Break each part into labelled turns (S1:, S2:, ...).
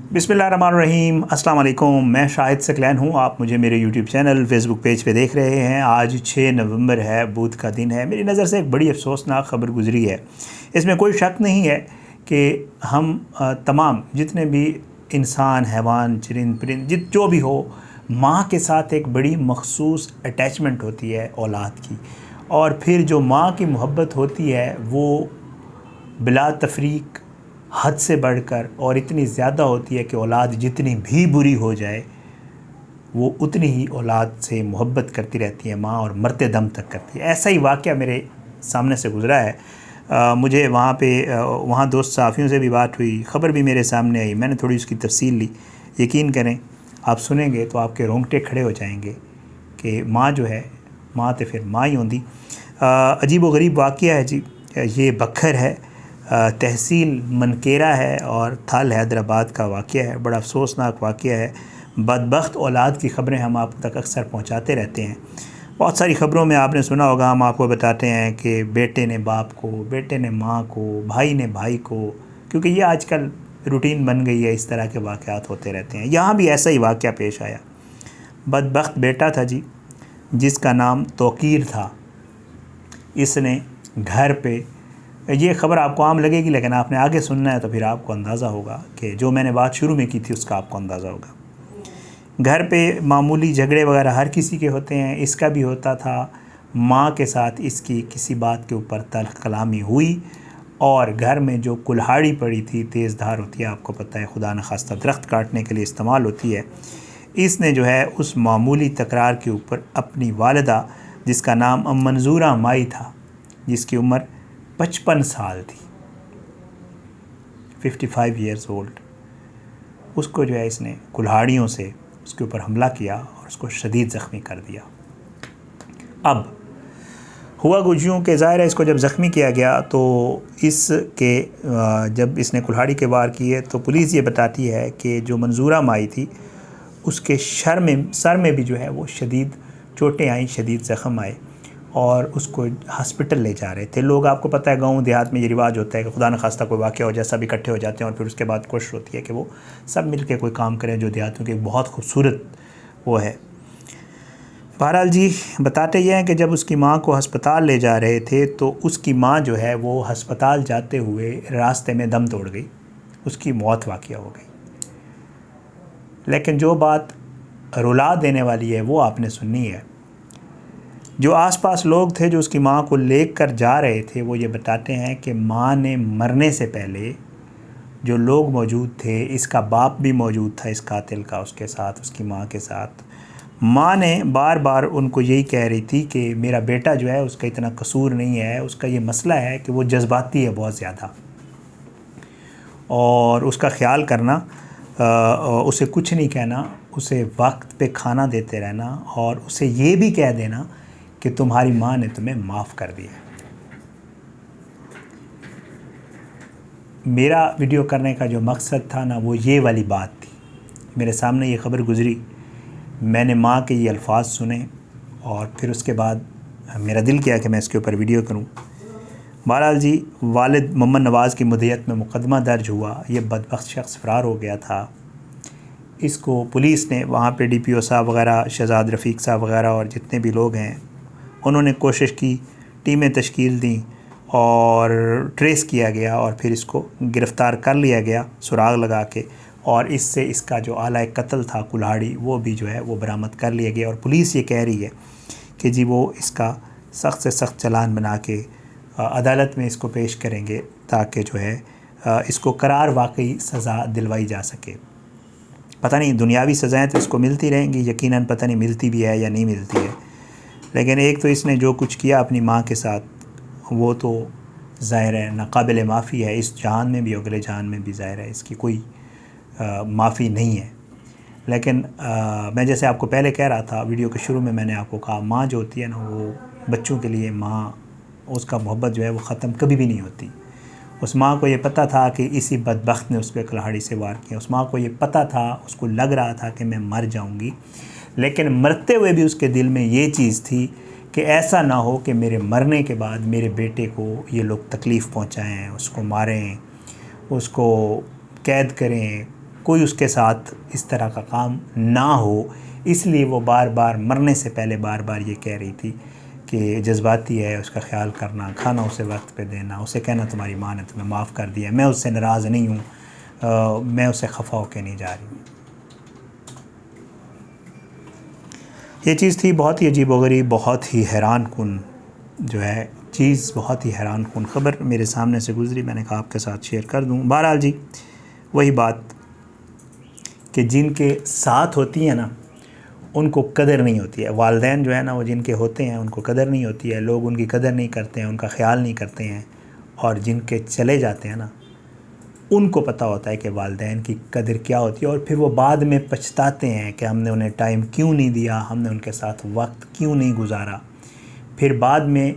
S1: बिस्मिल्लाहिर्रहमानिर्रहीम, अस्सलाम वालेकुम। मैं शाहिद सकलैन हूँ। आप मुझे मेरे यूट्यूब चैनल फेसबुक पेज पे देख रहे हैं। आज 6 नवंबर है, बुध का दिन है। मेरी नज़र से एक बड़ी अफसोसनाक ख़बर गुज़री है। इसमें कोई शक नहीं है कि हम तमाम जितने भी इंसान, हैवान, चरिंद परिंद जो भी हो, माँ के साथ एक बड़ी मखसूस अटैचमेंट होती है औलाद की। और फिर जो माँ की मोहब्बत होती है वो बिला तफरीक हद से बढ़कर और इतनी ज़्यादा होती है कि औलाद जितनी भी बुरी हो जाए वो उतनी ही औलाद से मोहब्बत करती रहती है माँ, और मरते दम तक करती है। ऐसा ही वाक़या मेरे सामने से गुज़रा है। मुझे वहाँ दोस्त सहाफ़ियों से भी बात हुई, ख़बर भी मेरे सामने आई। मैंने थोड़ी उसकी तफसील ली। यकीन करें, आप सुनेंगे तो आपके रोंगटे खड़े हो जाएंगे कि माँ जो है, माँ तो फिर माँ ही होंदी। अजीब व गरीब वाक़या है जी। ये बखर है, तहसील मनकेरा है और थल हैदराबाद का वाक़या है। बड़ा अफसोसनाक वाक़या है। बदबख्त औलाद की ख़बरें हम आप तक अक्सर पहुंचाते रहते हैं। बहुत सारी ख़बरों में आपने सुना होगा, हम आपको बताते हैं कि बेटे ने बाप को, बेटे ने माँ को, भाई ने भाई को, क्योंकि ये आजकल रूटीन बन गई है। इस तरह के वाक़यात होते रहते हैं। यहाँ भी ऐसा ही वाक़या पेश आया। बदबख्त बेटा था जी, जिसका नाम तौकीर था। इसने घर पे, ये ख़बर आपको आम लगेगी लेकिन आपने आगे सुनना है तो फिर आपको अंदाज़ा होगा कि जो मैंने बात शुरू में की थी उसका आपको अंदाज़ा होगा। घर पे मामूली झगड़े वगैरह हर किसी के होते हैं, इसका भी होता था। माँ के साथ इसकी किसी बात के ऊपर तल्ख़ कलामी हुई और घर में जो कुल्हाड़ी पड़ी थी, तेज़ धार होती है, आपको पता है, खुदा न खास्ता दरख्त काटने के लिए इस्तेमाल होती है। इसने जो है उस मामूली तकरार के ऊपर अपनी वालिदा, जिसका नाम मंजूरा माई था, जिसकी उम्र 55 साल थी, 55 ईयर्स ओल्ड, उसको जो है इसने कुल्हाड़ियों से उसके ऊपर हमला किया और उसको शदीद ज़ख्मी कर दिया। अब हुआ कुछ यूँ कि ज़ाहिर है इसको जब ज़ख्मी किया गया तो इसके जब इसने कुल्हाड़ी के वार किए तो पुलिस ये बताती है कि जो मंजूरा माई थी उसके सर में भी जो है वो शदीद चोटें आई, शदीद ज़ख्म आए और उसको हॉस्पिटल ले जा रहे थे लोग। आपको पता है गांव देहात में ये रिवाज होता है कि खुदा न खास्ता कोई वाक़या हो जाए, सब इकट्ठे हो जाते हैं और फिर उसके बाद कोशिश होती है कि वो सब मिल के कोई काम करें, जो देहातों की बहुत खूबसूरत वो है। बहरहाल जी, बताते ये हैं कि जब उसकी माँ को हस्पताल ले जा रहे थे तो उसकी माँ जो है वो हस्पताल जाते हुए रास्ते में दम तोड़ गई, उसकी मौत वाक़या हो गई। लेकिन जो बात रुला देने वाली है वो आपने सुननी है। जो आसपास लोग थे जो उसकी माँ को लेकर जा रहे थे वो ये बताते हैं कि माँ ने मरने से पहले जो लोग मौजूद थे, इसका बाप भी मौजूद था इस कातिल का, उसके साथ, उसकी माँ के साथ। माँ ने बार बार उनको यही कह रही थी कि मेरा बेटा जो है उसका इतना कसूर नहीं है, उसका ये मसला है कि वो जज्बाती है बहुत ज़्यादा, और उसका ख्याल करना, उसे कुछ नहीं कहना, उसे वक्त पे खाना देते रहना और उसे ये भी कह देना कि तुम्हारी माँ ने तुम्हें माफ़ कर दिया। मेरा वीडियो करने का जो मकसद था ना, वो ये वाली बात थी। मेरे सामने ये ख़बर गुज़री, मैंने माँ के ये अल्फाज सुने और फिर उसके बाद मेरा दिल किया कि मैं इसके ऊपर वीडियो करूं। बहरहाल जी, वालिद मोहम्मद नवाज़ की मुद्दत में मुकदमा दर्ज हुआ। ये बदबख्त शख्स फ़रार हो गया था। इसको पुलिस ने वहाँ पे DPO साहब वग़ैरह, शहजाद रफ़ीक साहब वग़ैरह और जितने भी लोग हैं उन्होंने कोशिश की, टीमें तश्कील दी और ट्रेस किया गया और फिर इसको गिरफ़्तार कर लिया गया सुराग लगा के, और इससे इसका जो आला कत्ल था कुल्हाड़ी, वो भी जो है वो बरामद कर लिया गया। और पुलिस ये कह रही है कि जी वो इसका सख्त से सख्त चालान बना के अदालत में इसको पेश करेंगे ताकि जो है इसको करार वाकई सज़ा दिलवाई जा सके। पता नहीं दुनियावी सज़ाएँ तो इसको मिलती रहेंगी, यकीनन पता नहीं मिलती भी है या नहीं मिलती है, लेकिन एक तो इसने जो कुछ किया अपनी माँ के साथ वो तो ज़ाहिर है नाकाबिल माफ़ी है, इस जहान में भी अगले जहान में भी ज़ाहिर है इसकी कोई माफ़ी नहीं है। लेकिन मैं जैसे आपको पहले कह रहा था वीडियो के शुरू में, मैंने आपको कहा माँ जो होती है ना, वो बच्चों के लिए माँ, उसका मोहब्बत जो है वो ख़त्म कभी भी नहीं होती। उस माँ को ये पता था कि इसी बदबख्त ने उस पर कुल्हाड़ी से वार किया। उस माँ को ये पता था, उसको लग रहा था कि मैं मर जाऊँगी, लेकिन मरते हुए भी उसके दिल में ये चीज़ थी कि ऐसा ना हो कि मेरे मरने के बाद मेरे बेटे को ये लोग तकलीफ़ पहुँचाएँ, उसको मारें, उसको कैद करें, कोई उसके साथ इस तरह का काम ना हो, इसलिए वो बार बार मरने से पहले बार बार ये कह रही थी कि जज्बाती है, उसका ख्याल करना, खाना उसे वक्त पे देना, उसे कहना तुम्हारी माँ ने तुम्हें माफ़ कर दिया, मैं उससे नाराज़ नहीं हूँ, मैं उससे खफा होकर नहीं जा रही हूँ। ये चीज़ थी बहुत ही अजीबोगरीब, बहुत ही हैरान कुन जो है चीज़, बहुत ही हैरान कुन ख़बर मेरे सामने से गुज़री। मैंने कहा आपके साथ शेयर कर दूँ। बहरहाल जी, वही बात कि जिनके साथ होती है ना उनको कदर नहीं होती है। वालिदैन जो है ना वो जिनके होते हैं उनको कदर नहीं होती है, लोग उनकी कदर नहीं करते हैं, उनका ख्याल नहीं करते हैं। और जिनके चले जाते हैं ना उनको पता होता है कि वालिदैन की कदर क्या होती है, और फिर वो बाद में पछताते हैं कि हमने उन्हें टाइम क्यों नहीं दिया, हमने उनके साथ वक्त क्यों नहीं गुजारा। फिर बाद में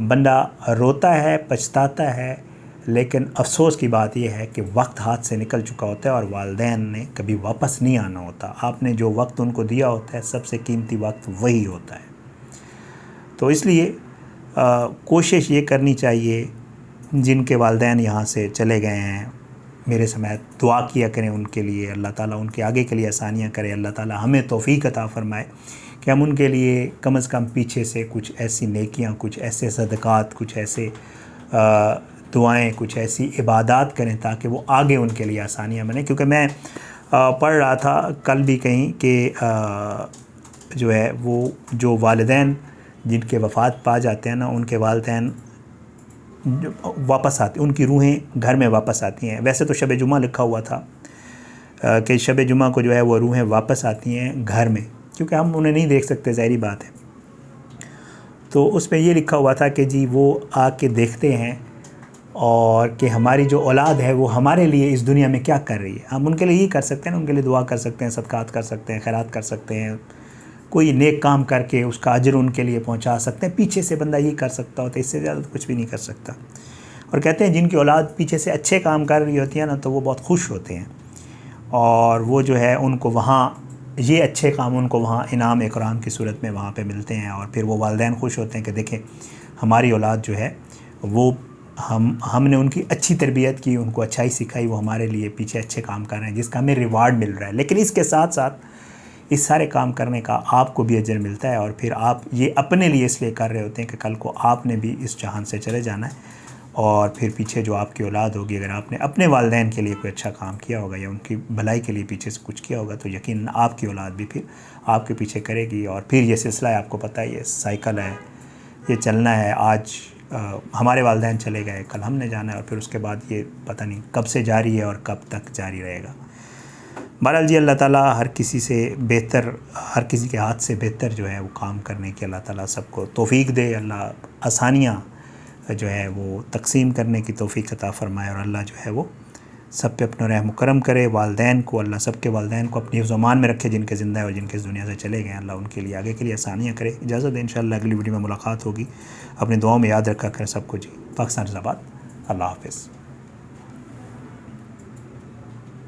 S1: बंदा रोता है, पछताता है, लेकिन अफसोस की बात यह है कि वक्त हाथ से निकल चुका होता है और वालिदैन ने कभी वापस नहीं आना होता। आपने जो वक्त उनको दिया होता है, सबसे कीमती वक्त वही होता है। तो इसलिए कोशिश ये करनी चाहिए, जिनके वालिदैन यहाँ से चले गए हैं, मेरे समेत दुआ किया करें उनके लिए, अल्लाह ताला उनके आगे के लिए आसानियाँ करे, अल्लाह ताला हमें तौफ़ीक अता फ़रमाए कि हम उनके लिए कम से कम पीछे से कुछ ऐसी नेकियां, कुछ ऐसे सदक़ात, कुछ ऐसे दुआएं, कुछ ऐसी इबादत करें ताकि वो आगे उनके लिए आसानियाँ बने। क्योंकि मैं पढ़ रहा था कल भी कहीं कि जो है वो जो वालिदैन जिनके वफ़ात पा जाते हैं ना, उनके वालिदैन वापस आते, उनकी रूहें घर में वापस आती हैं। वैसे तो शब जुमा लिखा हुआ था कि शब जुमा को जो है वो रूहें वापस आती हैं घर में, क्योंकि हम उन्हें नहीं देख सकते, ज़ाहिरी बात है। तो उसमें ये लिखा हुआ था कि जी वो आके देखते हैं और कि हमारी जो औलाद है वो हमारे लिए इस दुनिया में क्या कर रही है। हम उनके लिए ही कर सकते हैं ना, उनके लिए दुआ कर सकते हैं, सदक़ात कर सकते हैं, खैरात कर सकते हैं, कोई नेक काम करके उसका अजर उनके लिए पहुंचा सकते हैं। पीछे से बंदा ये कर सकता होता है, इससे ज़्यादा तो कुछ भी नहीं कर सकता। और कहते हैं जिनकी औलाद पीछे से अच्छे काम कर रही होती है ना, तो वो बहुत खुश होते हैं, और वो जो है उनको वहाँ ये अच्छे काम उनको वहाँ इनाम इकराम की सूरत में वहाँ पे मिलते हैं। और फिर वो वालिदैन खुश होते हैं कि देखें हमारी औलाद जो है वो हमने उनकी अच्छी तरबियत की, उनको अच्छाई सिखाई, वो हमारे लिए पीछे अच्छे काम कर रहे हैं, जिसका हमें रिवार्ड मिल रहा है। लेकिन इसके साथ साथ इस सारे काम करने का आपको भी अजर मिलता है, और फिर आप ये अपने लिए इसलिए कर रहे होते हैं कि कल को आपने भी इस जहान से चले जाना है। और फिर पीछे जो आपकी औलाद होगी, अगर आपने अपने वालिदैन के लिए कोई अच्छा काम किया होगा या उनकी भलाई के लिए पीछे से कुछ किया होगा, तो यकीन आपकी औलाद भी फिर आपके पीछे करेगी। और फिर ये सिलसिला है, आपको पता है ये साइकिल है, ये चलना है। आज हमारे वालिदैन चले गए, कल हमने जाना है, और फिर उसके बाद ये पता नहीं कब से जारी है और कब तक जारी रहेगा। बहरहाल जी, अल्लाह ताला हर किसी से बेहतर, हर किसी के हाथ से बेहतर जो है वो काम करने की अल्लाह ताला सबको तौफ़ीक दे। अल्लाह आसानियाँ जो है वो तकसीम करने की तौफ़ीक अता फ़रमाए, और अल्लाह जो है वो सब पे अपना रहम करम करे। वालिदैन को अल्लाह सबके वालिदैन को अपनी ज़मान में रखे, जिनके ज़िंदा है और जिनके इस दुनिया से चले गए। अल्लाह उनके लिए आगे के लिए आसानियाँ करे। इजाज़त दें, इंशाअल्लाह अगली वीडियो में मुलाकात होगी। अपनी दुआओं में याद रखा करें सबको जी। पाकिस्तान ज़िंदाबाद। अल्लाह हाफ़िज़।